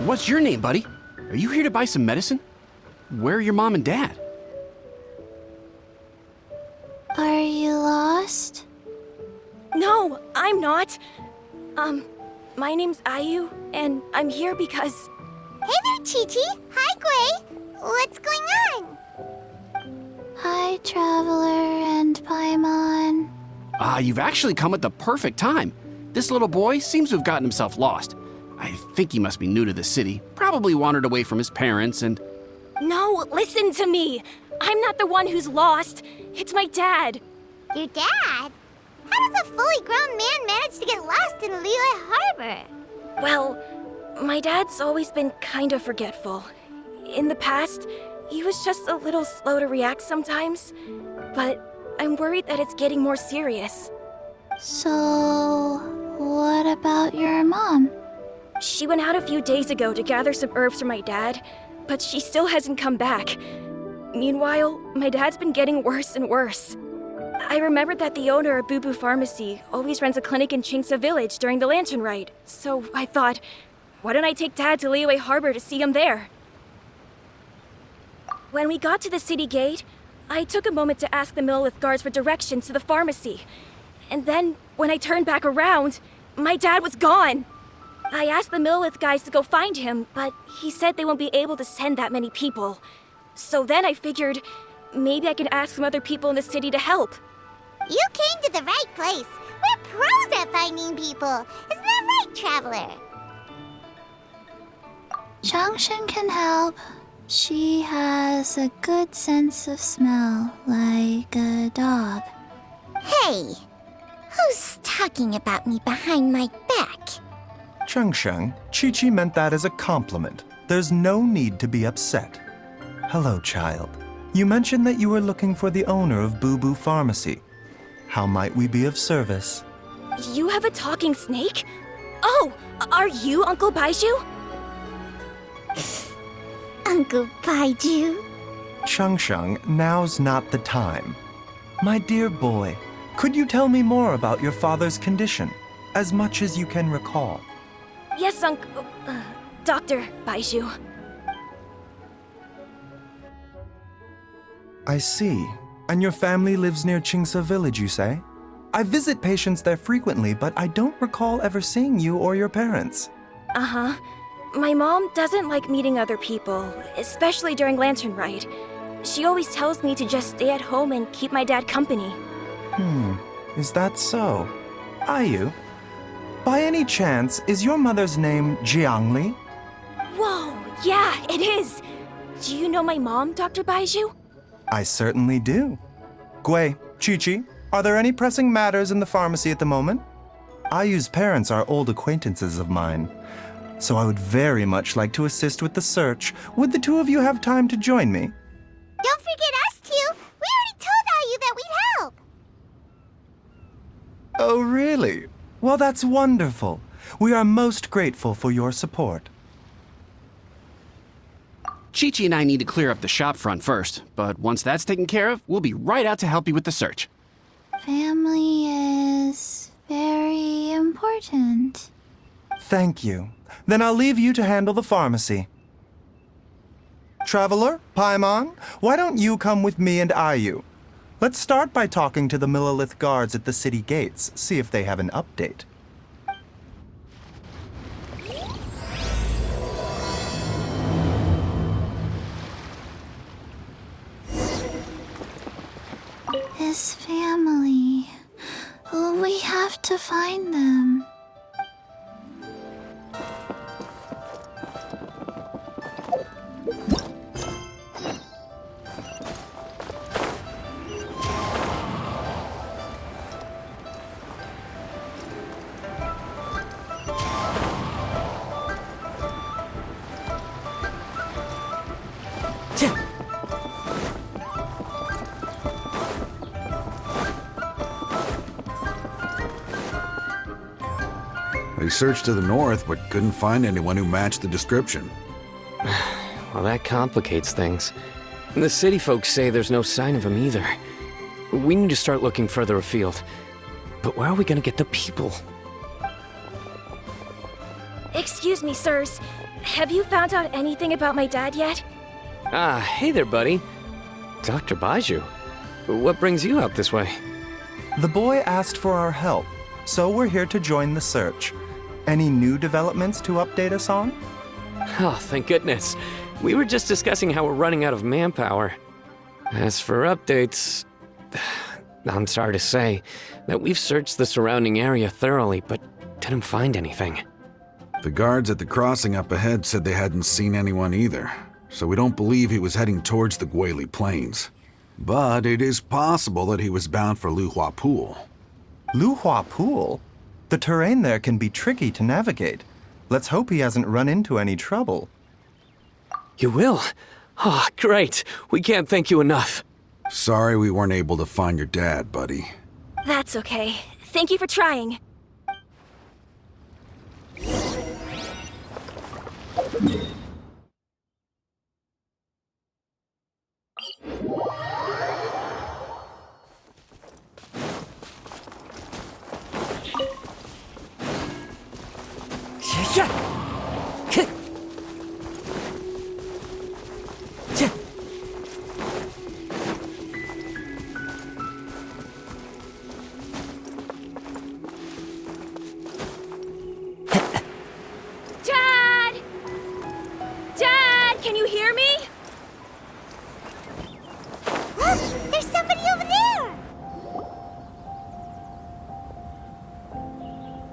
What's your name, buddy? Are you here to buy some medicine? Where are your mom and dad? Are you lost? No, I'm not. My name's Ayu, and I'm here because... Hey there, Chi-Chi. Hi, Gui. What's going on? Hi, Traveler and Paimon. You've actually come at the perfect time. This little boy seems to have gotten himself lost. I think he must be new to the city, probably wandered away from his parents and... No, listen to me. I'm not the one who's lost. It's my dad. Your dad? How does a fully grown man manage to get lost in Liyue Harbor? Well, my dad's always been kind of forgetful. In the past, he was just a little slow to react sometimes. But I'm worried that it's getting more serious. So, what about your mom? She went out a few days ago to gather some herbs for my dad, but she still hasn't come back. Meanwhile, my dad's been getting worse and worse. I remembered that the owner of Boo Boo Pharmacy always runs a clinic in Chingsa Village during the Lantern Ride, so I thought, why don't I take Dad to Liyue Harbor to see him there? When we got to the city gate, I took a moment to ask the Millelith guards for directions to the pharmacy. And then, when I turned back around, my dad was gone! I asked the Millelith guys to go find him, but he said they won't be able to send that many people. So then I figured, maybe I can ask some other people in the city to help. You came to the right place. We're pros at finding people. Isn't that right, Traveler? Changshan can help. She has a good sense of smell, like a dog. Hey, who's talking about me behind my back? Chengsheng, Chi-Chi meant that as a compliment. There's no need to be upset. Hello, child. You mentioned that you were looking for the owner of Boo Boo Pharmacy. How might we be of service? You have a talking snake? Oh, are you Uncle Baizhu? Uncle Baizhu? Chengsheng, now's not the time. My dear boy, could you tell me more about your father's condition, as much as you can recall? Yes, Dr. Baizhu. I see. And your family lives near Chingsa Village, you say? I visit patients there frequently, but I don't recall ever seeing you or your parents. Uh-huh. My mom doesn't like meeting other people, especially during Lantern Ride. She always tells me to just stay at home and keep my dad company. Is that so? Ayu, by any chance, is your mother's name Jiangli? Whoa, yeah, it is! Do you know my mom, Dr. Baizhu? I certainly do. Gui, Chi-Chi, are there any pressing matters in the pharmacy at the moment? Ayu's parents are old acquaintances of mine, so I would very much like to assist with the search. Would the two of you have time to join me? Don't forget us two. We already told Ayu that we'd help. Oh, really? Well, that's wonderful. We are most grateful for your support. Chi-Chi and I need to clear up the shop front first, but once that's taken care of, we'll be right out to help you with the search. Family is very important. Thank you. Then I'll leave you to handle the pharmacy. Traveler, Paimon, why don't you come with me and Ayu? Let's start by talking to the Millelith guards at the city gates, see if they have an update. His family. We have to find them. We searched to the north, but couldn't find anyone who matched the description. Well, that complicates things. The city folks say there's no sign of him either. We need to start looking further afield. But where are we gonna get the people? Excuse me, sirs. Have you found out anything about my dad yet? Ah, hey there, buddy. Dr. Baizhu. What brings you out this way? The boy asked for our help, so we're here to join the search. Any new developments to update us on? Oh, thank goodness. We were just discussing how we're running out of manpower. As for updates, I'm sorry to say that we've searched the surrounding area thoroughly, but didn't find anything. The guards at the crossing up ahead said they hadn't seen anyone either, so we don't believe he was heading towards the Guili Plains. But it is possible that he was bound for Luhua Pool. Luhua Pool? The terrain there can be tricky to navigate. Let's hope he hasn't run into any trouble. You will? Ah, great. We can't thank you enough. Sorry we weren't able to find your dad, buddy. That's okay. Thank you for trying. Dad! Dad, can you hear me? Look, there's somebody over there!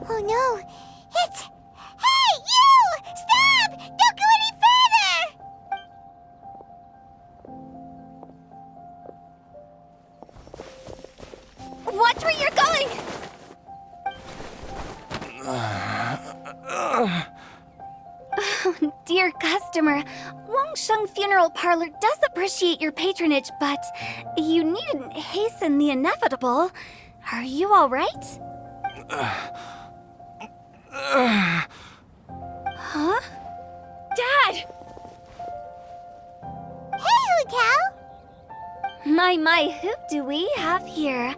Oh no, it's... Hey, you! Stop! Don't go any further! Watch where you're going! Dear customer, Wangsheng Funeral Parlor does appreciate your patronage, but you needn't hasten the inevitable. Are you all right? Huh? Dad! Hey, Hu Tao! My, who do we have here?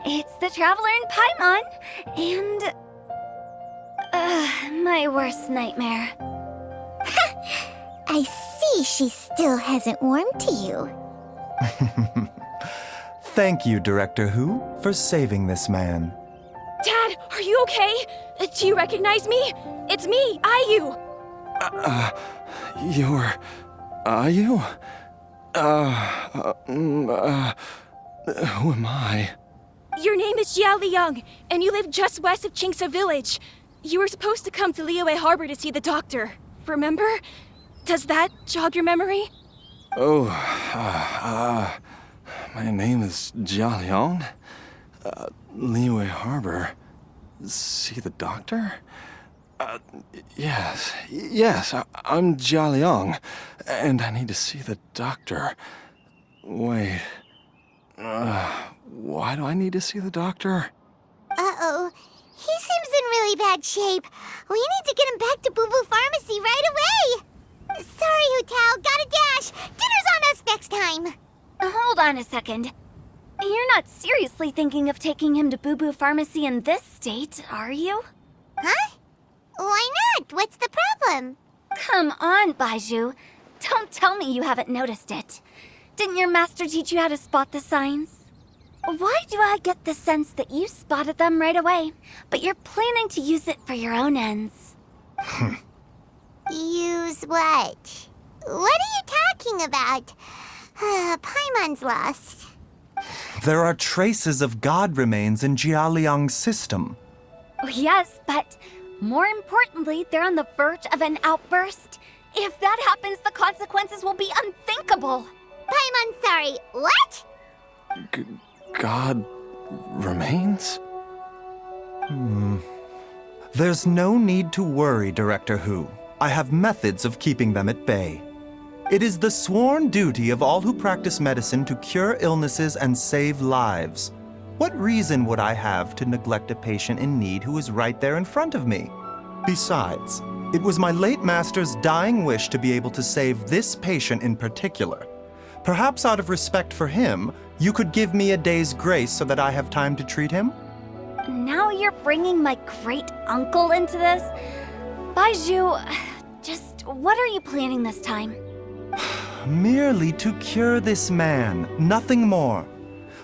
It's the Traveler in Paimon, and... my worst nightmare. I see she still hasn't warmed to you. Thank you, Director Hu, for saving this man. Dad, are you okay? Do you recognize me? It's me, Ayu. You're... Ayu? Who am I? Your name is Jiao Liang, and you live just west of Qingse Village. You were supposed to come to Liyue Harbor to see the doctor. Remember? Does that jog your memory? Oh, my name is Jia Liang. Liyue Harbor. See the doctor? Yes, I'm Jia Liang, and I need to see the doctor. Wait, why do I need to see the doctor? Uh-oh. He seems in really bad shape. We need to get him back to Boo Boo Pharmacy right away. Sorry, Hu Tao. Gotta dash. Dinner's on us next time. Hold on a second. You're not seriously thinking of taking him to Boo Boo Pharmacy in this state, are you? Huh? Why not? What's the problem? Come on, Baizhu. Don't tell me you haven't noticed it. Didn't your master teach you how to spot the signs? Why do I get the sense that you spotted them right away, but you're planning to use it for your own ends? Use what? What are you talking about? Paimon's lost. There are traces of god remains in Jia Liang's system. Yes, but more importantly, they're on the verge of an outburst. If that happens, the consequences will be unthinkable. Paimon, sorry. What? God remains? There's no need to worry, Director Hu. I have methods of keeping them at bay. It is the sworn duty of all who practice medicine to cure illnesses and save lives. What reason would I have to neglect a patient in need who is right there in front of me? Besides, it was my late master's dying wish to be able to save this patient in particular. Perhaps out of respect for him, you could give me a day's grace so that I have time to treat him? Now you're bringing my great-uncle into this? Baizhu, just what are you planning this time? Merely to cure this man, nothing more.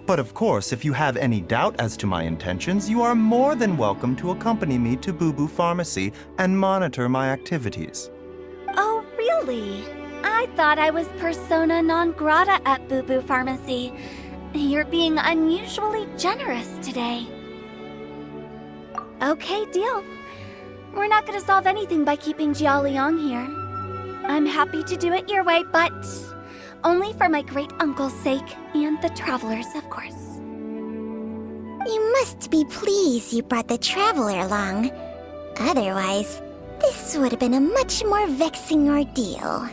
But of course, if you have any doubt as to my intentions, you are more than welcome to accompany me to Boo Boo Pharmacy and monitor my activities. Oh, really? I thought I was persona non grata at Boo Boo Pharmacy. You're being unusually generous today. Okay, deal. We're not gonna solve anything by keeping Jialiang here. I'm happy to do it your way, but only for my great uncle's sake and the travelers, of course. You must be pleased you brought the traveler along. Otherwise, this would have been a much more vexing ordeal.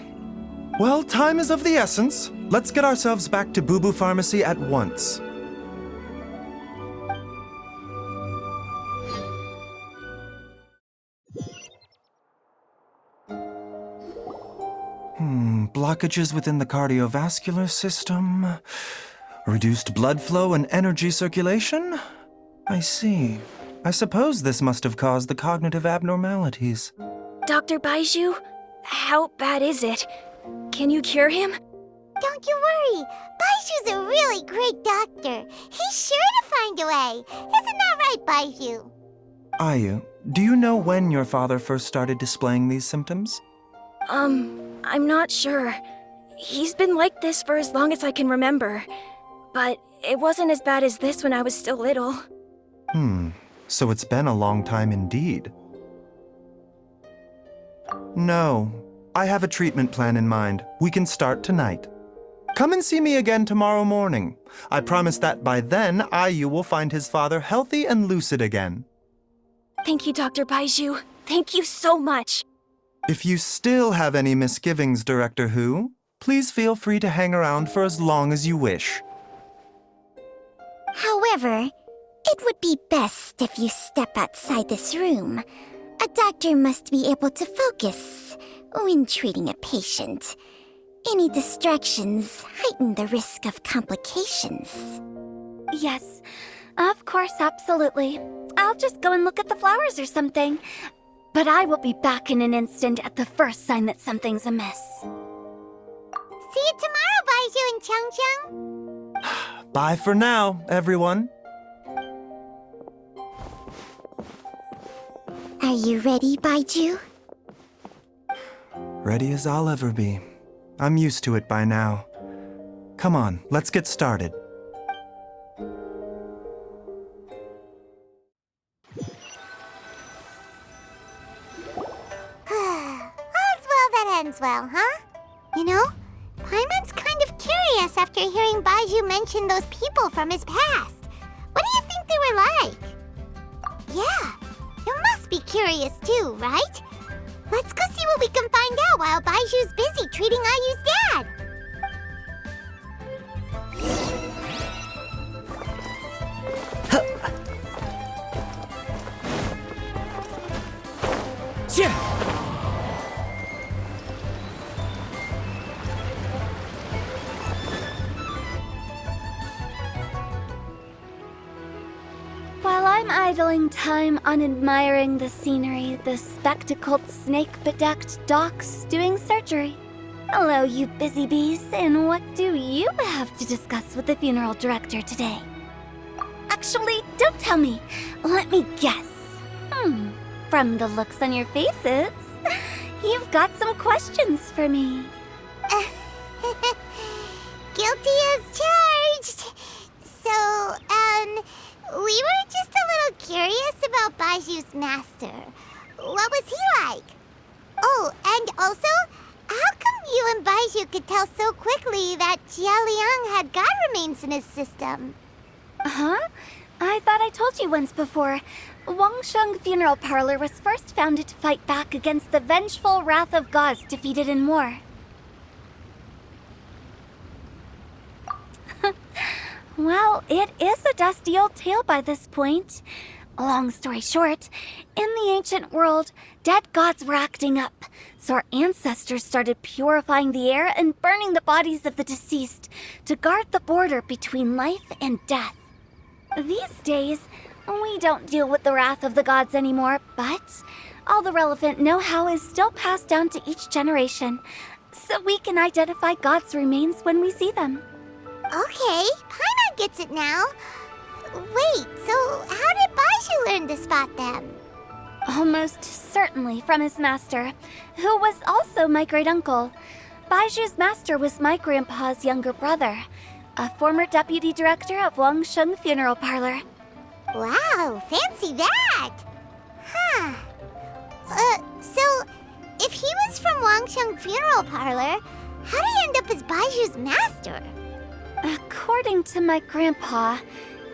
Well, time is of the essence. Let's get ourselves back to Boo Boo Pharmacy at once. Blockages within the cardiovascular system, reduced blood flow and energy circulation? I see. I suppose this must have caused the cognitive abnormalities. Dr. Baizhu, how bad is it? Can you cure him? Don't you worry. Baizhu's a really great doctor. He's sure to find a way. Isn't that right, Baizhu? Ayu, do you know when your father first started displaying these symptoms? I'm not sure. He's been like this for as long as I can remember. But it wasn't as bad as this when I was still little. So it's been a long time indeed. No, I have a treatment plan in mind. We can start tonight. Come and see me again tomorrow morning. I promise that by then, Ayu will find his father healthy and lucid again. Thank you, Dr. Baizhu. Thank you so much. If you still have any misgivings, Director Hu, please feel free to hang around for as long as you wish. However, it would be best if you step outside this room. A doctor must be able to focus when treating a patient. Any distractions heighten the risk of complications. Yes, of course, absolutely. I'll just go and look at the flowers or something. But I will be back in an instant at the first sign that something's amiss. See you tomorrow, Baizhu and Changcheng. Bye for now, everyone. Are you ready, Baizhu? Ready as I'll ever be. I'm used to it by now. Come on, let's get started. All's well that ends well, huh? You know, Paimon's kind of curious after hearing Baizhu mention those people from his past. What do you think they were like? Yeah, you must be curious too, right? Let's go see what we can find out while Baizhu's busy treating Ayu's dad. While I'm idling time on admiring the scenery, the spectacled snake-bedecked docs doing surgery. Hello, you busy bees, and what do you have to discuss with the funeral director today? Actually, don't tell me. Let me guess. From the looks on your faces, you've got some questions for me. Guilty as charged. So, we were just a little curious about Baizhu's master. What was he like? Oh, and also, how come you and Baizhu could tell so quickly that Jialiang had god remains in his system? Huh? I thought I told you once before. Wangsheng Funeral Parlor was first founded to fight back against the vengeful wrath of gods defeated in war. Well, it is a dusty old tale by this point. Long story short, in the ancient world, dead gods were acting up, so our ancestors started purifying the air and burning the bodies of the deceased to guard the border between life and death. These days, we don't deal with the wrath of the gods anymore, but All the relevant know-how is still passed down to each generation, so we can identify God's remains when we see them. Okay, Paimon gets it now. Wait, so how did Baizhu learn to spot them? Almost certainly from his master, who was also my great-uncle. Baizhu's master was my grandpa's younger brother, a former deputy director of Wangsheng Funeral Parlor. Wow, fancy that! Huh. So, if he was from Wangsheng Funeral Parlor, how did he end up as Baizhu's master? According to my grandpa,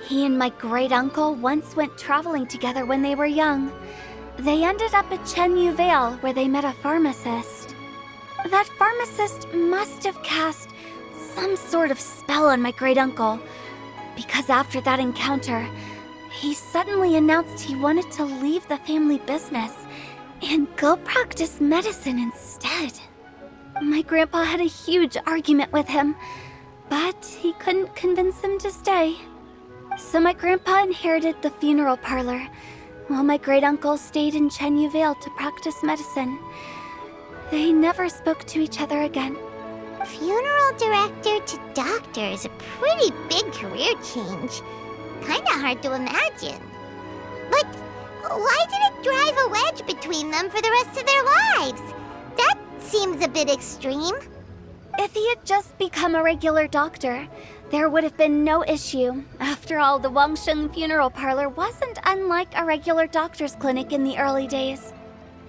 he and my great-uncle once went traveling together when they were young. They ended up at Chenyu Vale, where they met a pharmacist. That pharmacist must have cast some sort of spell on my great-uncle, because after that encounter, he suddenly announced he wanted to leave the family business and go practice medicine instead. My grandpa had a huge argument with him, but he couldn't convince him to stay. So my grandpa inherited the funeral parlor, while my great-uncle stayed in Chenyu Vale to practice medicine. They never spoke to each other again. Funeral director to doctor is a pretty big career change. Kinda hard to imagine. But why did it drive a wedge between them for the rest of their lives? That seems a bit extreme. If he had just become a regular doctor, there would have been no issue. After all, the Wangsheng Funeral Parlor wasn't unlike a regular doctor's clinic in the early days.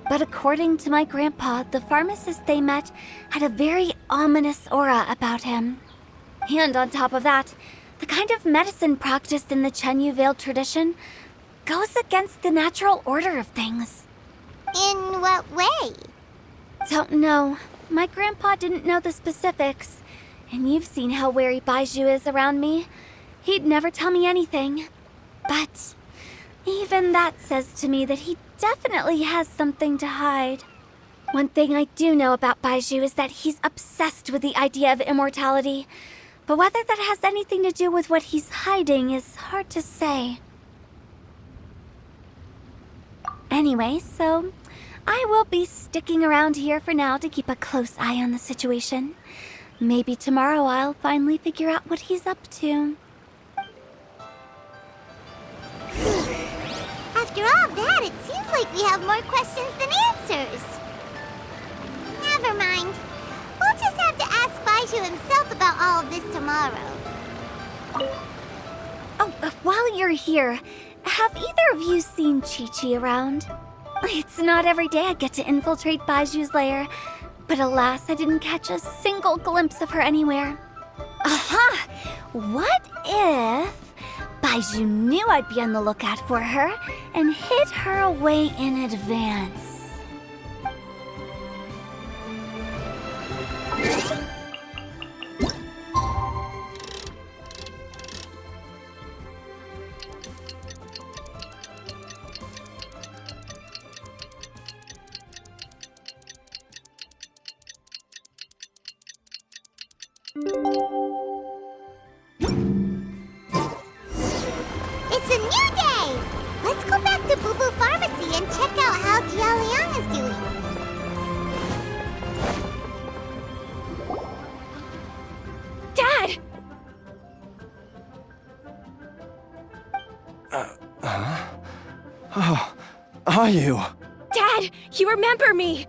But according to my grandpa, the pharmacist they met had a very ominous aura about him. And on top of that, the kind of medicine practiced in the Chenyu Vale tradition goes against the natural order of things. In what way? Don't know. My grandpa didn't know the specifics. And you've seen how wary Baizhu is around me. He'd never tell me anything. But even that says to me that he definitely has something to hide. One thing I do know about Baizhu is that he's obsessed with the idea of immortality. But whether that has anything to do with what he's hiding is hard to say. Anyway, so I will be sticking around here for now to keep a close eye on the situation. Maybe tomorrow I'll finally figure out what he's up to. After all that, it seems like we have more questions than answers. Never mind. We'll just have to ask Baizhu himself about all of this tomorrow. Oh, while you're here, have either of you seen Chi-Chi around? It's not every day I get to infiltrate Baizhu's lair, but alas, I didn't catch a single glimpse of her anywhere. Aha! What if Baizhu knew I'd be on the lookout for her and hid her away in advance? It's a new day! Let's go back to Boo Boo Pharmacy and check out how Jialiang is doing. Dad! Oh, are you? Dad, you remember me!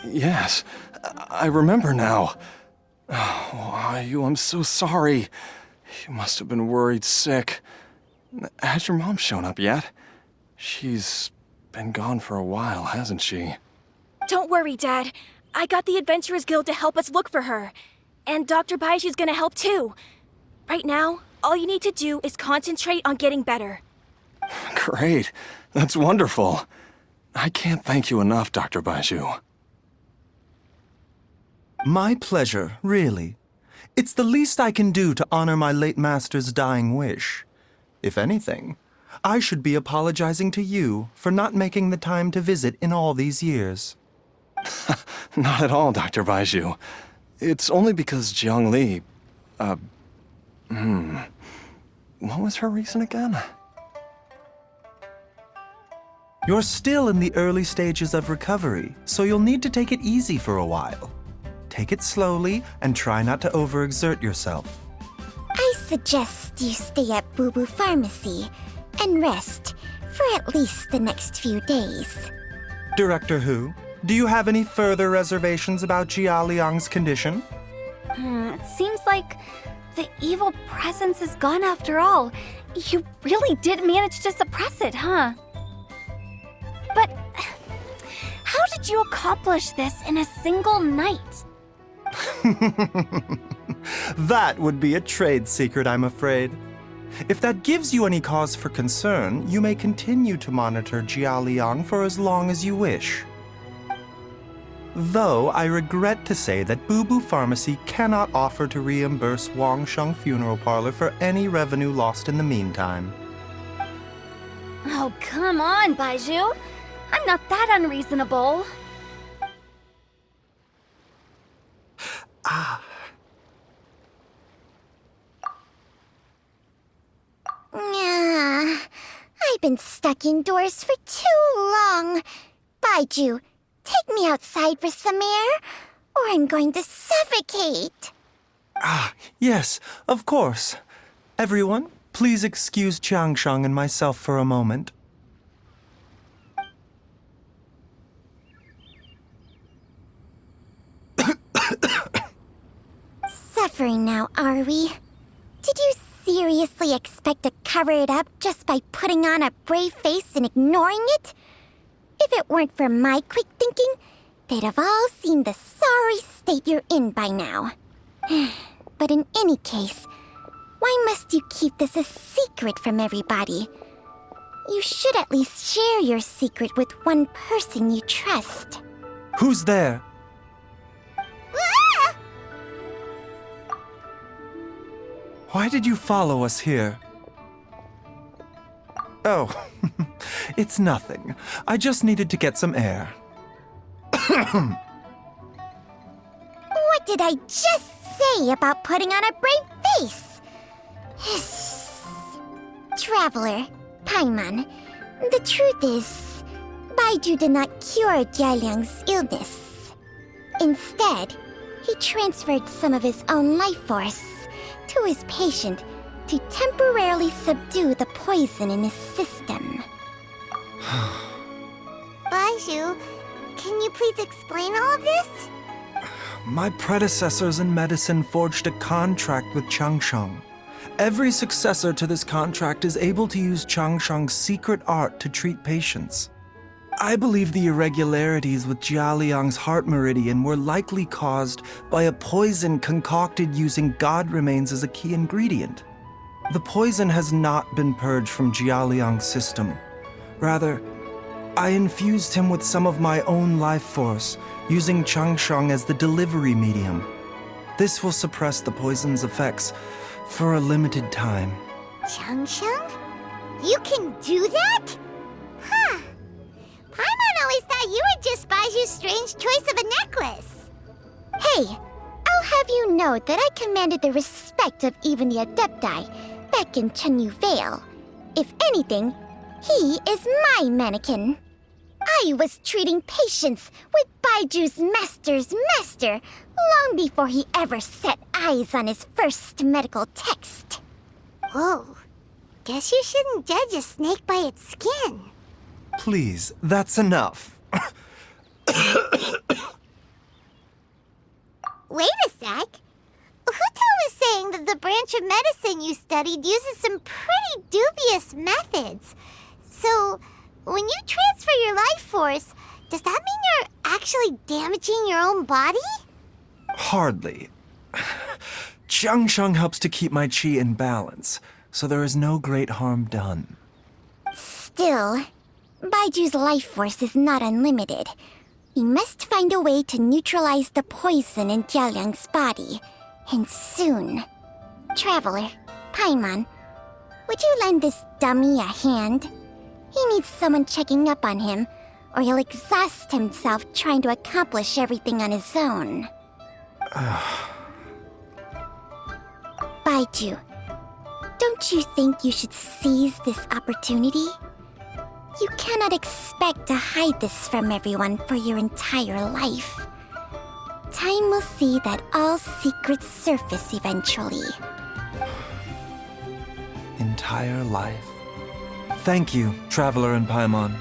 Yes, I remember now. Oh, are you? I'm so sorry. You must have been worried sick. Has your mom shown up yet? She's been gone for a while, hasn't she? Don't worry, Dad. I got the Adventurers Guild to help us look for her. And Dr. Baizhu's gonna help too. Right now, all you need to do is concentrate on getting better. Great. That's wonderful. I can't thank you enough, Dr. Baizhu. My pleasure, really. It's the least I can do to honor my late master's dying wish. If anything, I should be apologizing to you for not making the time to visit in all these years. Not at all, Dr. Baizhu. It's only because Jiang Li... What was her reason again? You're still in the early stages of recovery, so you'll need to take it easy for a while. Take it slowly and try not to overexert yourself. I suggest you stay at Boo Boo Pharmacy and rest for at least the next few days. Director Hu, do you have any further reservations about Jia Liang's condition? It seems like the evil presence is gone after all. You really did manage to suppress it, huh? But how did you accomplish this in a single night? That would be a trade secret, I'm afraid. If that gives you any cause for concern, you may continue to monitor Jia Liang for as long as you wish. Though I regret to say that Boo Boo Pharmacy cannot offer to reimburse Wangsheng Funeral Parlor for any revenue lost in the meantime. Oh, come on, Baizhu. I'm not that unreasonable. I've been stuck indoors for too long. Baizhu, take me outside for some air, or I'm going to suffocate. Yes, of course. Everyone, please excuse Changsheng and myself for a moment. Suffering now, are we? Did you seriously expect to cover it up just by putting on a brave face and ignoring it? If it weren't for my quick thinking, they'd have all seen the sorry state you're in by now. But in any case, why must you keep this a secret from everybody? You should at least share your secret with one person you trust. Who's there? Ah! Why did you follow us here? Oh, it's nothing. I just needed to get some air. What did I just say about putting on a brave face? Traveler, Paimon, the truth is, Baizhu did not cure Jialiang's illness. Instead, he transferred some of his own life force to his patient to temporarily subdue the poison in his system. Baizhu, can you please explain all of this? My predecessors in medicine forged a contract with Changsheng. Every successor to this contract is able to use Changsheng's secret art to treat patients. I believe the irregularities with Jia Liang's heart meridian were likely caused by a poison concocted using god remains as a key ingredient. The poison has not been purged from Jia Liang's system. Rather, I infused him with some of my own life force, using Changsheng as the delivery medium. This will suppress the poison's effects for a limited time. Changsheng? You can do that? Huh. Paimon always thought you were just Baizhu's strange choice of a necklace. Hey, I'll have you know that I commanded the respect of even the Adepti back in Chenyu Vale. If anything, he is my mannequin. I was treating patients with Baiju's master's master long before he ever set eyes on his first medical text. Whoa. Guess you shouldn't judge a snake by its skin. Please, that's enough. Wait a sec. Huto was saying that the branch of medicine you studied uses some pretty dubious methods. So, when you transfer your life force, does that mean you're actually damaging your own body? Hardly. Changsheng helps to keep my chi in balance, so there is no great harm done. Still, Baiju's life force is not unlimited. We must find a way to neutralize the poison in Jialiang's body, and soon. Traveler, Paimon, would you lend this dummy a hand? He needs someone checking up on him, or he'll exhaust himself trying to accomplish everything on his own. Baizhu, don't you think you should seize this opportunity? You cannot expect to hide this from everyone for your entire life. Time will see that all secrets surface eventually. Entire life. Thank you, Traveler and Paimon.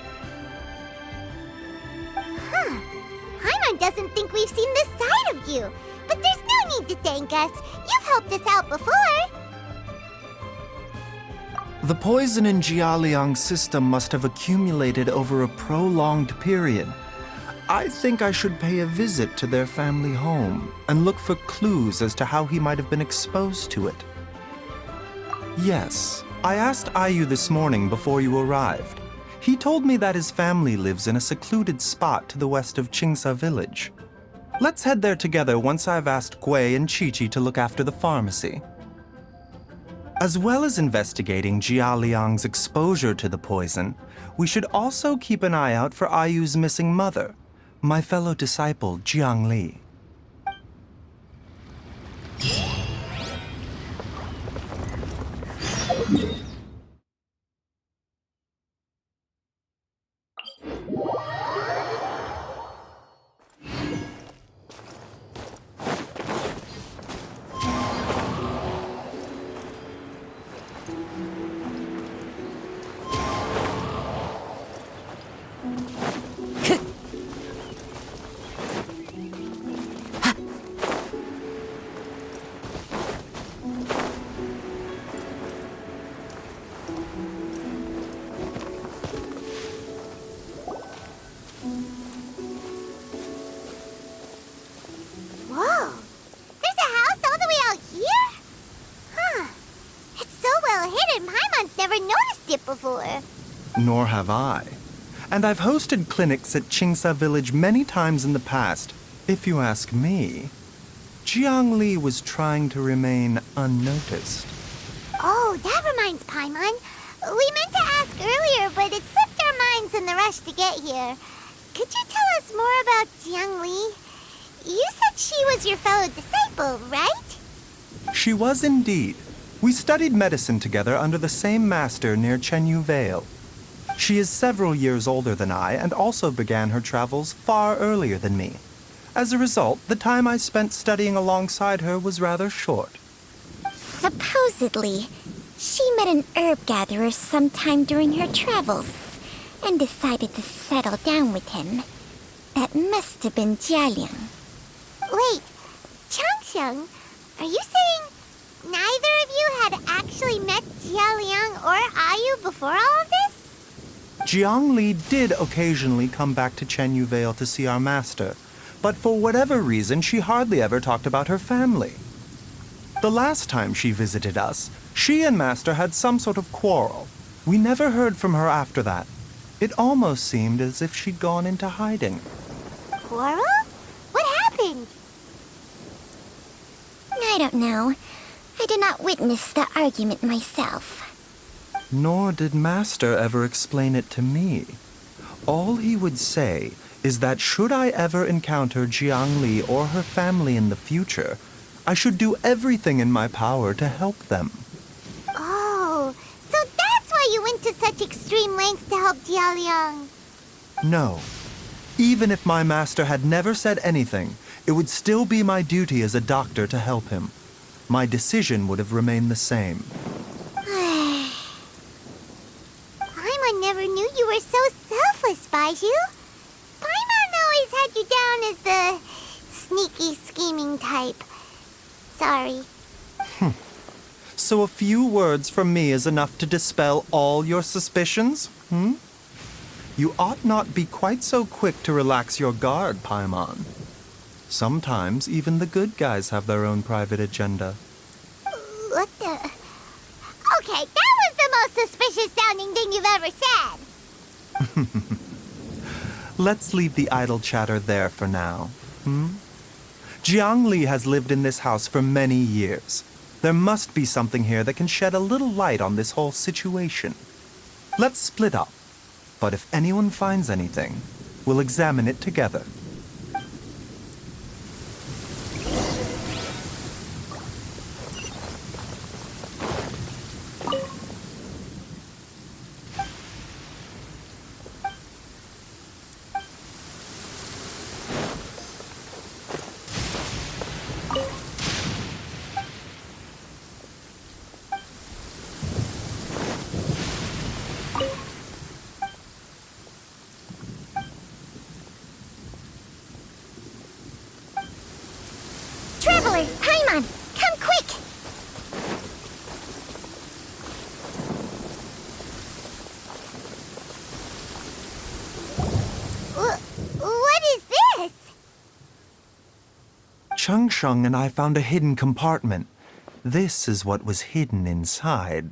Paimon doesn't think we've seen this side of you. But there's no need to thank us. You've helped us out before. The poison in Jialiang's system must have accumulated over a prolonged period. I think I should pay a visit to their family home and look for clues as to how he might have been exposed to it. Yes, I asked Ayu this morning before you arrived. He told me that his family lives in a secluded spot to the west of Qingsa village. Let's head there together once I've asked Gui and Qiqi to look after the pharmacy. As well as investigating Jialiang's exposure to the poison, we should also keep an eye out for Ayu's missing mother, my fellow disciple Jiangli. Whoa! There's a house all the way out here? Huh. It's so well hidden, Paimon's never noticed it before. Nor have I. And I've hosted clinics at Qingsa village many times in the past. If you ask me, Jiangli was trying to remain unnoticed. Oh, that reminds Paimon. We meant to ask earlier, but it slipped our minds in the rush to get here. Could you tell us more about Jiangli? You said she was your fellow disciple, right? She was indeed. We studied medicine together under the same master near Chenyu Vale. She is several years older than I and also began her travels far earlier than me. As a result, the time I spent studying alongside her was rather short. Supposedly, she met an herb gatherer sometime during her travels and decided to settle down with him. That must have been Jialiang. Wait, Changxiang, are you saying neither of you had actually met Jialiang or Ayu before all of this? Jiangli did occasionally come back to Chenyu Vale to see our master, but for whatever reason, she hardly ever talked about her family. The last time she visited us, she and Master had some sort of quarrel. We never heard from her after that. It almost seemed as if she'd gone into hiding. Quarrel? What happened? I don't know. I did not witness the argument myself. Nor did Master ever explain it to me. All he would say is that should I ever encounter Jiangli or her family in the future, I should do everything in my power to help them. Oh, so that's why you went to such extreme lengths to help Jialiang. No. Even if my master had never said anything, it would still be my duty as a doctor to help him. My decision would have remained the same. Paimon never knew you were so selfless, Baizhu. Paimon always had you down as the sneaky, scheming type. Sorry. So a few words from me is enough to dispel all your suspicions? You ought not be quite so quick to relax your guard, Paimon. Sometimes even the good guys have their own private agenda. What the... Okay, that was the most suspicious sounding thing you've ever said. Let's leave the idle chatter there for now. Jiangli has lived in this house for many years. There must be something here that can shed a little light on this whole situation. Let's split up. But if anyone finds anything, we'll examine it together. door! Paimon, come quick! What is this? Chung Shung and I found a hidden compartment. This is what was hidden inside.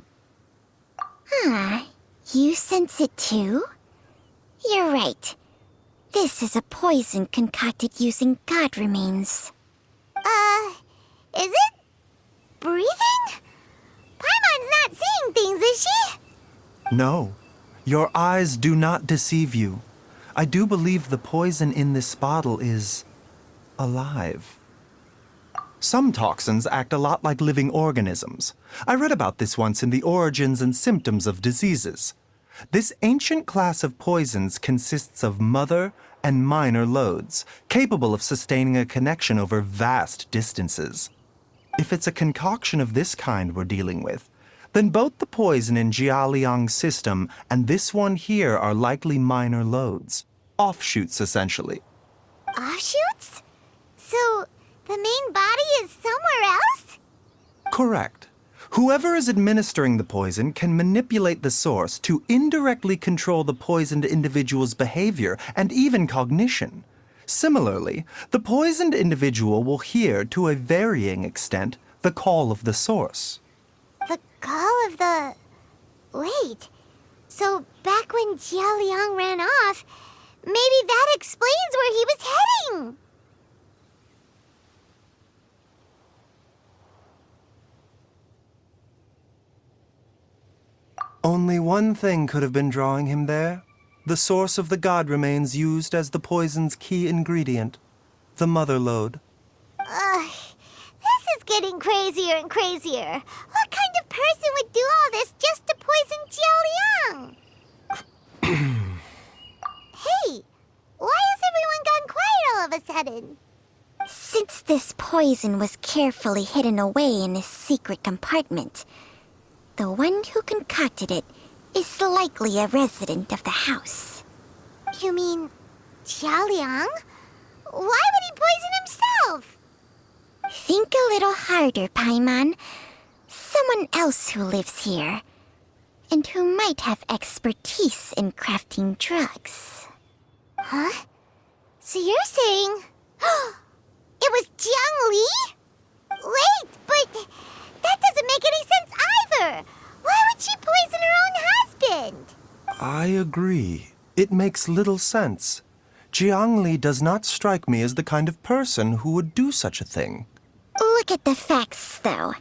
You sense it too? You're right. This is a poison concocted using god remains. Is it breathing? Paimon's not seeing things, is she? No, your eyes do not deceive you. I do believe the poison in this bottle is alive. Some toxins act a lot like living organisms. I read about this once in the Origins and Symptoms of Diseases. This ancient class of poisons consists of mother and minor loads, capable of sustaining a connection over vast distances. If it's a concoction of this kind we're dealing with, then both the poison in Jialiang's system and this one here are likely minor loads. Offshoots, essentially. Offshoots? So, the main body is somewhere else? Correct. Whoever is administering the poison can manipulate the source to indirectly control the poisoned individual's behavior and even cognition. Similarly, the poisoned individual will hear, to a varying extent, the call of the source. The call of the... Wait. So, back when Jialiang ran off, maybe that explains where he was heading! Only one thing could have been drawing him there. The source of the god remains used as the poison's key ingredient, the mother lode. This is getting crazier and crazier. What kind of person would do all this just to poison Jialiang? Hey, why has everyone gone quiet all of a sudden? Since this poison was carefully hidden away in a secret compartment, the one who concocted it is likely a resident of the house. You mean Jialiang? Why would he poison himself? Think a little harder, Paimon. Someone else who lives here, and who might have expertise in crafting drugs. Huh? So you're saying... it was Jiang Li? Wait, but that doesn't make any sense either! Why would she poison her own husband? I agree. It makes little sense. Jiang Li does not strike me as the kind of person who would do such a thing. Look at the facts, though.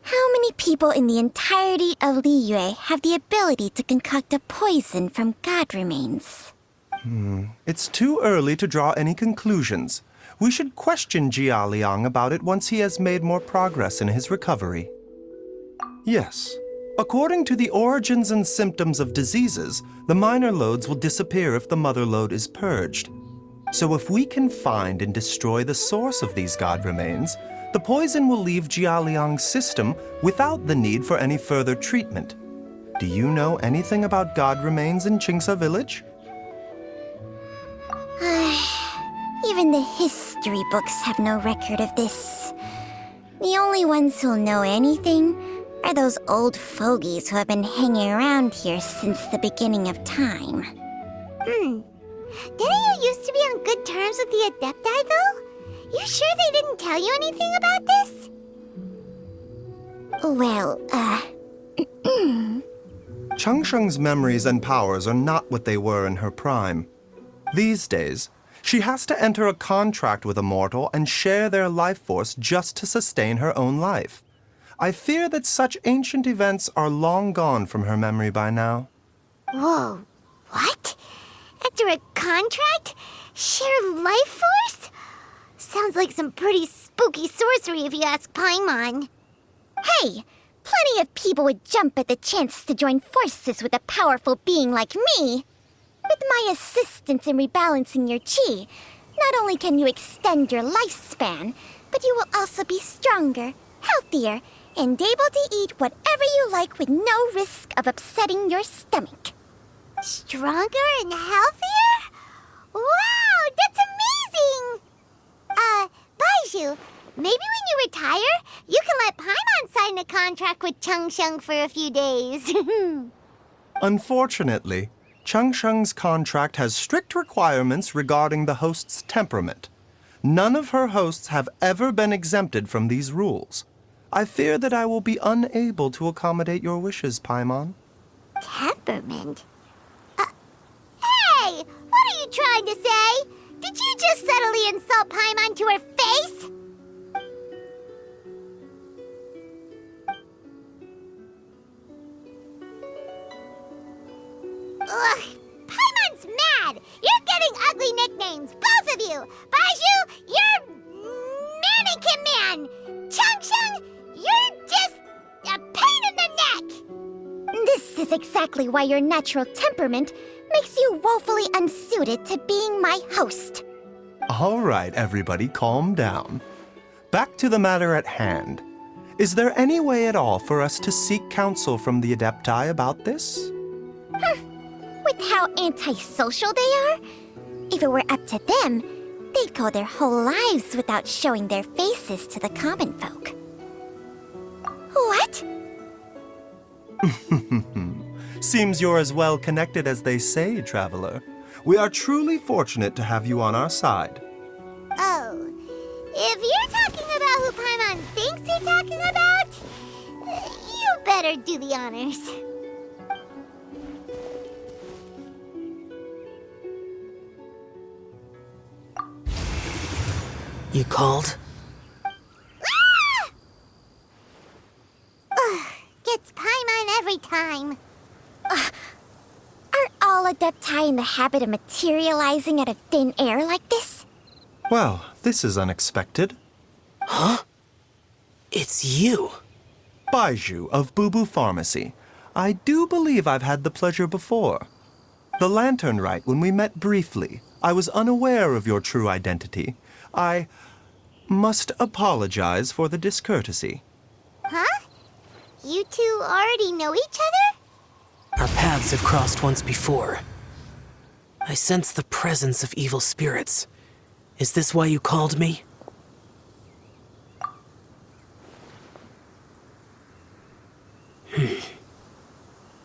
How many people in the entirety of Liyue have the ability to concoct a poison from god remains? It's too early to draw any conclusions. We should question Jia Liang about it once he has made more progress in his recovery. Yes. According to the Origins and Symptoms of Diseases, the minor loads will disappear if the mother lode is purged. So if we can find and destroy the source of these god remains, the poison will leave Jialiang's system without the need for any further treatment. Do you know anything about god remains in Qingsa village? Even the history books have no record of this. The only ones who'll know anything are those old fogies who have been hanging around here since the beginning of time. Didn't you used to be on good terms with the Adepti, though? You sure they didn't tell you anything about this? Well, Changsheng's memories and powers are not what they were in her prime. These days, she has to enter a contract with a mortal and share their life force just to sustain her own life. I fear that such ancient events are long gone from her memory by now. Whoa, what? Enter a contract? Share life force? Sounds like some pretty spooky sorcery if you ask Paimon. hey! Plenty of people would jump at the chance to join forces with a powerful being like me. With my assistance in rebalancing your chi, not only can you extend your lifespan, but you will also be stronger, healthier, and able to eat whatever you like with no risk of upsetting your stomach. Stronger and healthier? Wow, that's amazing! Baizhu, maybe when contract with Changsheng for a few days. Unfortunately, Changsheng's contract has strict requirements regarding the host's temperament. None of her hosts have ever been exempted from these rules. I fear that I will be unable to accommodate your wishes, Paimon. Temperament? Hey! What are you trying to say? Did you just subtly insult Paimon to her face? Ugh! Paimon's mad! You're getting ugly nicknames, both of you! Baizhu, you're Mannequin Man! Changsheng, you're just a pain in the neck! This is exactly why your natural temperament makes you woefully unsuited to being my host. All right, everybody, calm down. Back to the matter at hand. Is there any way at all for us to seek counsel from the Adepti about this? With how antisocial they are, if it were up to them, they'd go their whole lives without showing their faces to the common folk. What? Seems you're as well connected as they say, Traveler. We are truly fortunate to have you on our side. Oh, if you're talking about who Paimon thinks you're talking about, you better do the honors. You called? Ah! Ugh, gets Paimon every time. Aren't all Adepti in the habit of materializing out of thin air like this? Well, this is unexpected. Huh? It's you. Baizhu of Boo Boo Pharmacy. I do believe I've had the pleasure before. The Lantern Rite, when we met briefly, I was unaware of your true identity. I must apologize for the discourtesy. Huh? You two already know each other? Our paths have crossed once before. I sense the presence of evil spirits. Is this why you called me?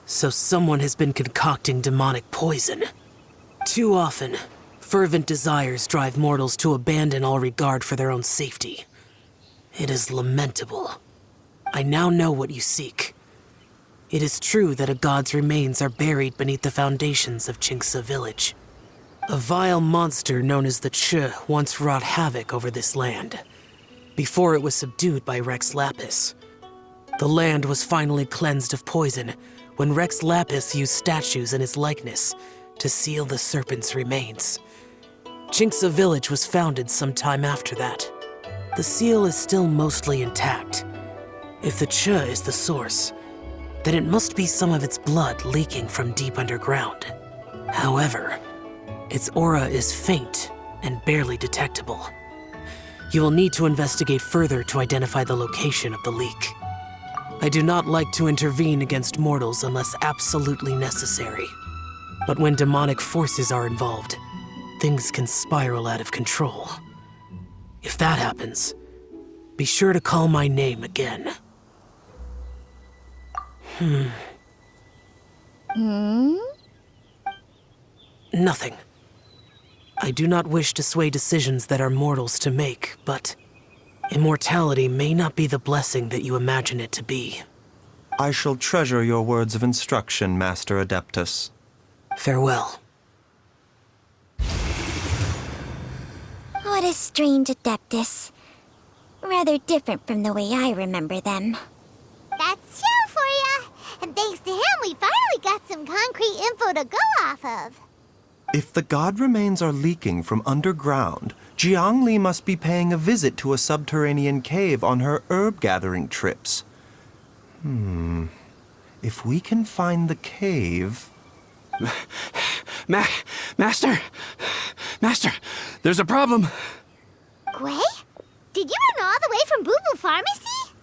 So someone has been concocting demonic poison. Too often, fervent desires drive mortals to abandon all regard for their own safety. It is lamentable. I now know what you seek. It is true that a god's remains are buried beneath the foundations of Qingce village. A vile monster known as the Che once wrought havoc over this land, before it was subdued by Rex Lapis. The land was finally cleansed of poison when Rex Lapis used statues in his likeness to seal the serpent's remains. Qingce village was founded some time after that. The seal is still mostly intact. If the Che is the source, then it must be some of its blood leaking from deep underground. However, its aura is faint and barely detectable. You will need to investigate further to identify the location of the leak. I do not like to intervene against mortals unless absolutely necessary. But when demonic forces are involved, things can spiral out of control. If that happens, be sure to call my name again. Nothing. I do not wish to sway decisions that are mortals to make, but immortality may not be the blessing that you imagine it to be. I shall treasure your words of instruction, Master Adeptus. Farewell. What a strange Adeptus. Rather different from the way I remember them. That's Xiao for ya! And thanks to him, we finally got some concrete info to go off of. If the god remains are leaking from underground, Jiangli must be paying a visit to a subterranean cave on her herb-gathering trips. If we can find the cave... Master! Master, there's a problem. Gwei? Did you run all the way from Boo Boo Pharmacy?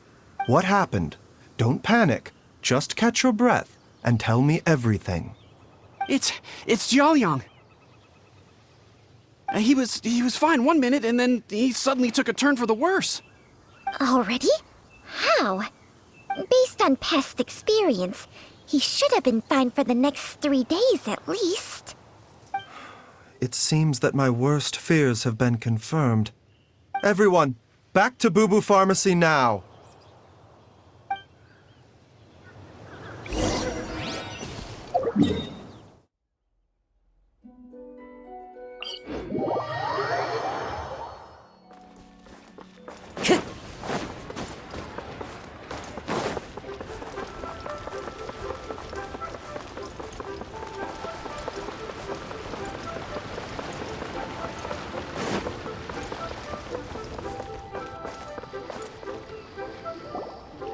What happened? Don't panic. Just catch your breath and tell me everything. It's Jiaoyang. He was fine one minute, and then he suddenly took a turn for the worse. Already? How? Based on past experience, he should have been fine for the next 3 days at least. It seems that my worst fears have been confirmed. Everyone, back to Boo Boo Pharmacy now!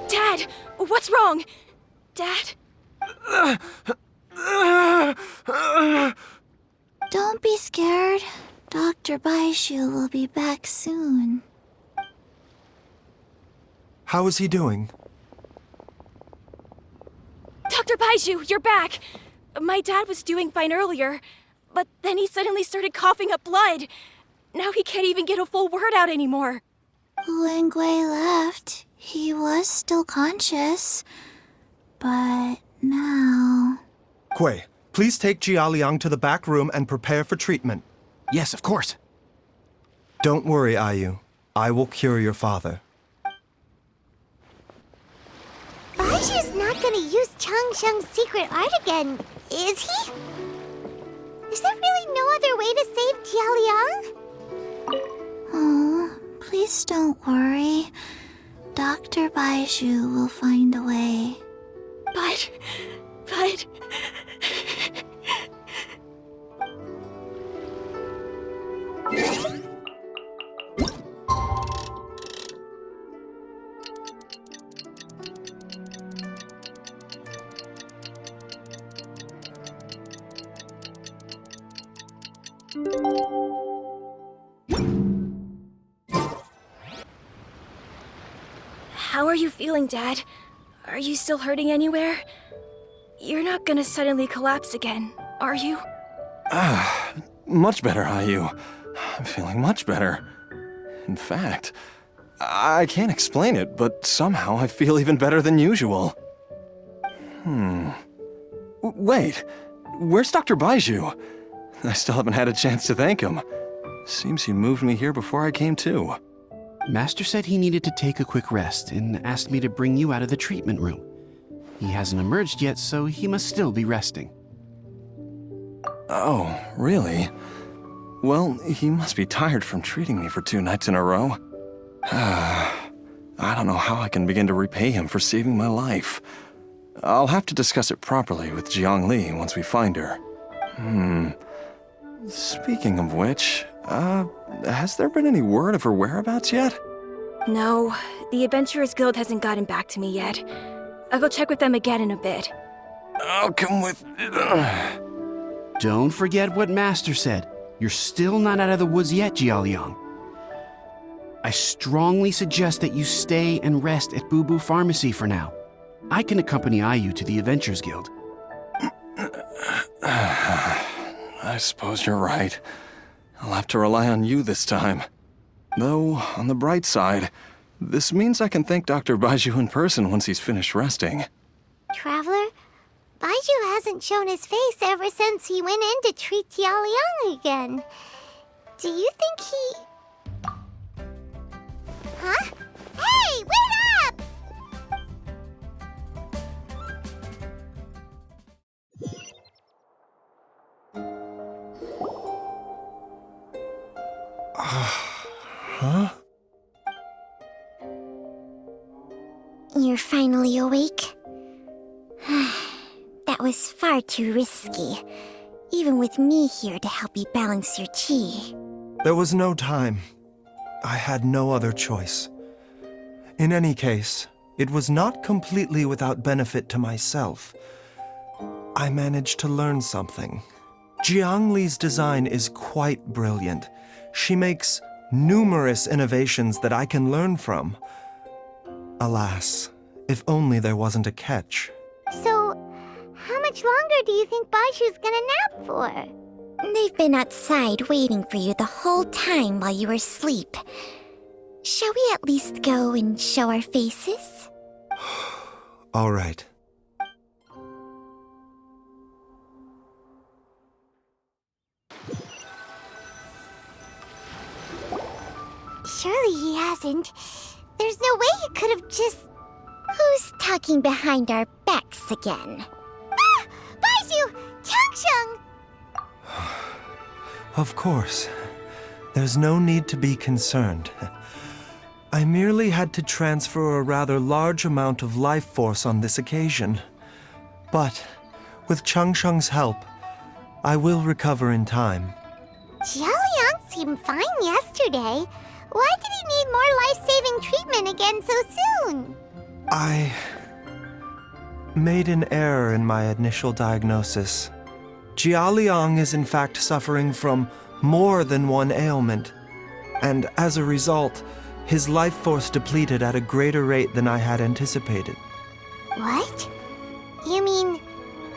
Dad! What's wrong? Dad? Don't be scared. Dr. Baizhu will be back soon. How is he doing? Dr. Baizhu, you're back! My dad was doing fine earlier, but then he suddenly started coughing up blood. Now he can't even get a full word out anymore. When Gui left, he was still conscious. But now... Gui, please take Jialiang to the back room and prepare for treatment. Yes, of course. Don't worry, Ayu. I will cure your father. Baizhu's not gonna use Changsheng's secret art again, is he? Is there really no other way to save Jialiang? Oh, please don't worry. Dr. Baizhu will find a way. But... How are you feeling, Dad? Are you still hurting anywhere? You're not gonna suddenly collapse again, are you? Much better, Ayu. I'm feeling much better. In fact, I can't explain it, but somehow I feel even better than usual. Wait, where's Dr. Baizhu? I still haven't had a chance to thank him. Seems he moved me here before I came to. Master said he needed to take a quick rest and asked me to bring you out of the treatment room. He hasn't emerged yet, so he must still be resting. Oh, really? Well, he must be tired from treating me for 2 nights in a row. I don't know how I can begin to repay him for saving my life. I'll have to discuss it properly with Jiang Li once we find her. Speaking of which, has there been any word of her whereabouts yet? No, the Adventurers Guild hasn't gotten back to me yet. I'll go check with them again in a bit. I'll come with... Don't forget what Master said. You're still not out of the woods yet, Jialiang. I strongly suggest that you stay and rest at Boo Boo Pharmacy for now. I can accompany Ayu to the Adventurers Guild. I suppose you're right. I'll have to rely on you this time. Though, on the bright side, this means I can thank Dr. Baizhu in person once he's finished resting. Traveler, Baizhu hasn't shown his face ever since he went in to treat Jialiang again. Do you think he... Huh? Hey, wait up! Huh? You're finally awake? That was far too risky, even with me here to help you balance your chi. There was no time. I had no other choice. In any case, it was not completely without benefit to myself. I managed to learn something. Jiang Li's design is quite brilliant. She makes numerous innovations that I can learn from. Alas, if only there wasn't a catch. So, how much longer do you think Baizhu's gonna nap for? They've been outside waiting for you the whole time while you were asleep. Shall we at least go and show our faces? All right. Surely he hasn't. There's no way he could have just... Who's talking behind our backs again? Ah! Baizhu! Changsheng! Of course. There's no need to be concerned. I merely had to transfer a rather large amount of life force on this occasion. But, with Changsheng's help, I will recover in time. Jialiang seemed fine yesterday. Why did he need more life-saving treatment again so soon? I made an error in my initial diagnosis. Jialiang is in fact suffering from more than one ailment, and as a result, his life force depleted at a greater rate than I had anticipated. What? You mean,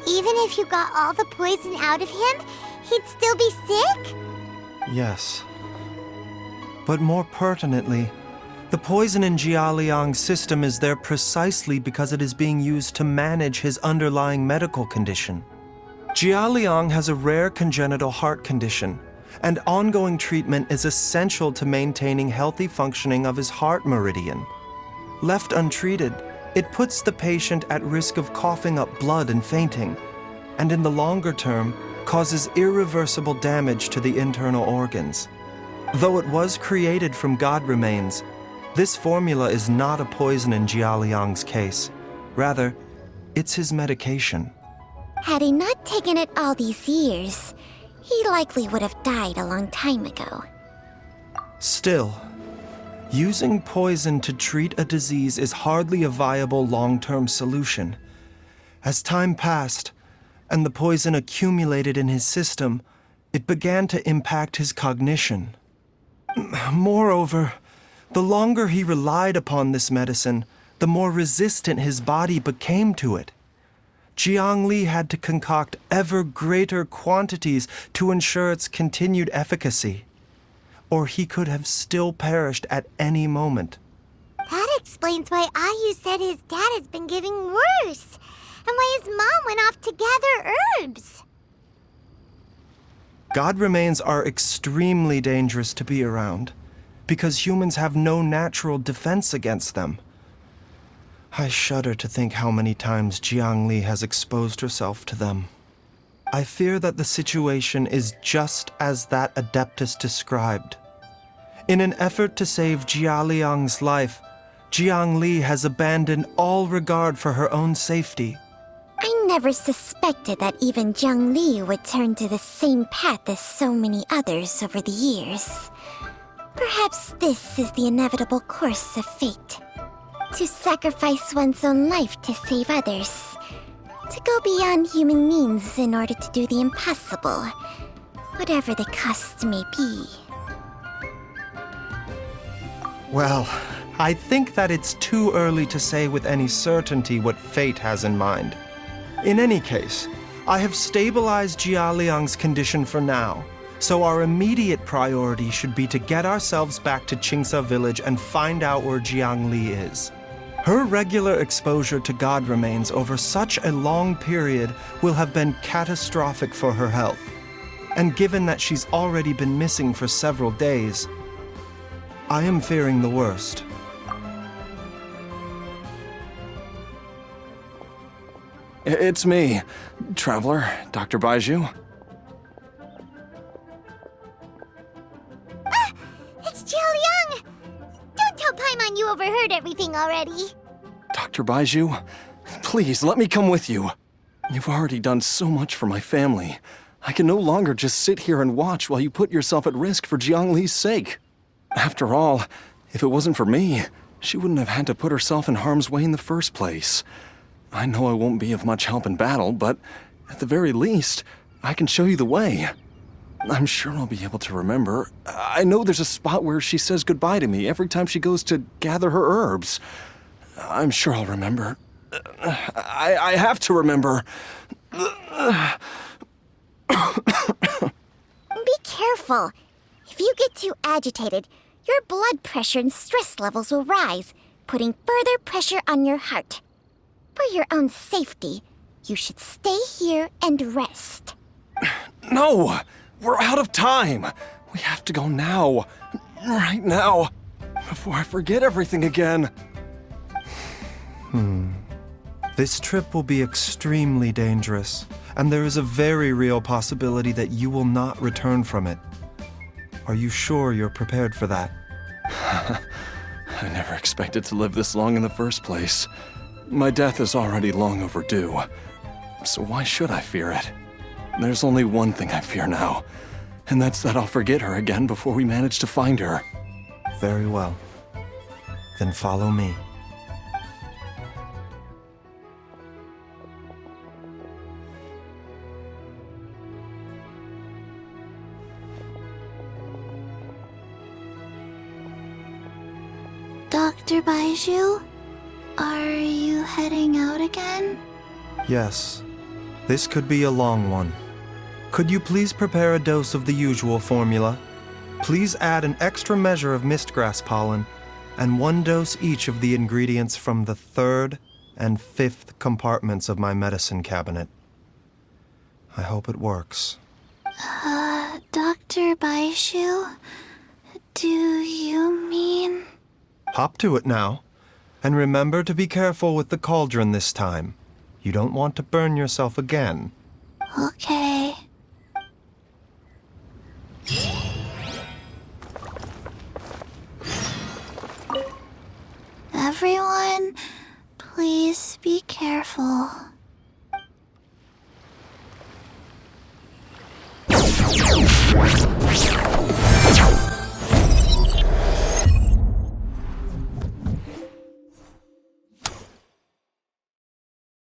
even if you got all the poison out of him, he'd still be sick? Yes. But more pertinently, the poison in Jialiang's system is there precisely because it is being used to manage his underlying medical condition. Jialiang has a rare congenital heart condition, and ongoing treatment is essential to maintaining healthy functioning of his heart meridian. Left untreated, it puts the patient at risk of coughing up blood and fainting, and in the longer term, causes irreversible damage to the internal organs. Though it was created from god remains, this formula is not a poison in Jialiang's case. Rather, it's his medication. Had he not taken it all these years, he likely would have died a long time ago. Still, using poison to treat a disease is hardly a viable long-term solution. As time passed, and the poison accumulated in his system, it began to impact his cognition. Moreover, the longer he relied upon this medicine, the more resistant his body became to it. Jiang Li had to concoct ever greater quantities to ensure its continued efficacy, or he could have still perished at any moment. That explains why Ayu said his dad has been getting worse, and why his mom went off to gather herbs. God remains are extremely dangerous to be around, because humans have no natural defense against them. I shudder to think how many times Jiang Li has exposed herself to them. I fear that the situation is just as that Adeptus described. In an effort to save Jialiang's life, Jiang Li has abandoned all regard for her own safety. I never suspected that even Jiang Li would turn to the same path as so many others over the years. Perhaps this is the inevitable course of fate. To sacrifice one's own life to save others. To go beyond human means in order to do the impossible, whatever the cost may be. Well, I think that it's too early to say with any certainty what fate has in mind. In any case, I have stabilized Jialiang's condition for now, so our immediate priority should be to get ourselves back to Qingsa village and find out where Jiang Li is. Her regular exposure to god remains over such a long period will have been catastrophic for her health. And given that she's already been missing for several days, I am fearing the worst. It's me, Traveler, Dr. Baizhu. Ah! It's Jialiang! Don't tell Paimon you overheard everything already. Dr. Baizhu, please let me come with you. You've already done so much for my family. I can no longer just sit here and watch while you put yourself at risk for Jiang Li's sake. After all, if it wasn't for me, she wouldn't have had to put herself in harm's way in the first place. I know I won't be of much help in battle, but at the very least, I can show you the way. I'm sure I'll be able to remember. I know there's a spot where she says goodbye to me every time she goes to gather her herbs. I'm sure I'll remember. I have to remember. Be careful. If you get too agitated, your blood pressure and stress levels will rise, putting further pressure on your heart. For your own safety, you should stay here and rest. No! We're out of time! We have to go now. Right now. Before I forget everything again. This trip will be extremely dangerous, and there is a very real possibility that you will not return from it. Are you sure you're prepared for that? I never expected to live this long in the first place. My death is already long overdue. So why should I fear it? There's only one thing I fear now, and that's that I'll forget her again before we manage to find her. Very well. Then follow me. Dr. Baizhu, are you heading out again? Yes. This could be a long one. Could you please prepare a dose of the usual formula? Please add an extra measure of mistgrass pollen, and 1 dose each of the ingredients from the 3rd and 5th compartments of my medicine cabinet. I hope it works. Dr. Baizhu, do you mean... Hop to it now, and remember to be careful with the cauldron this time. You don't want to burn yourself again. Okay. Everyone, please be careful.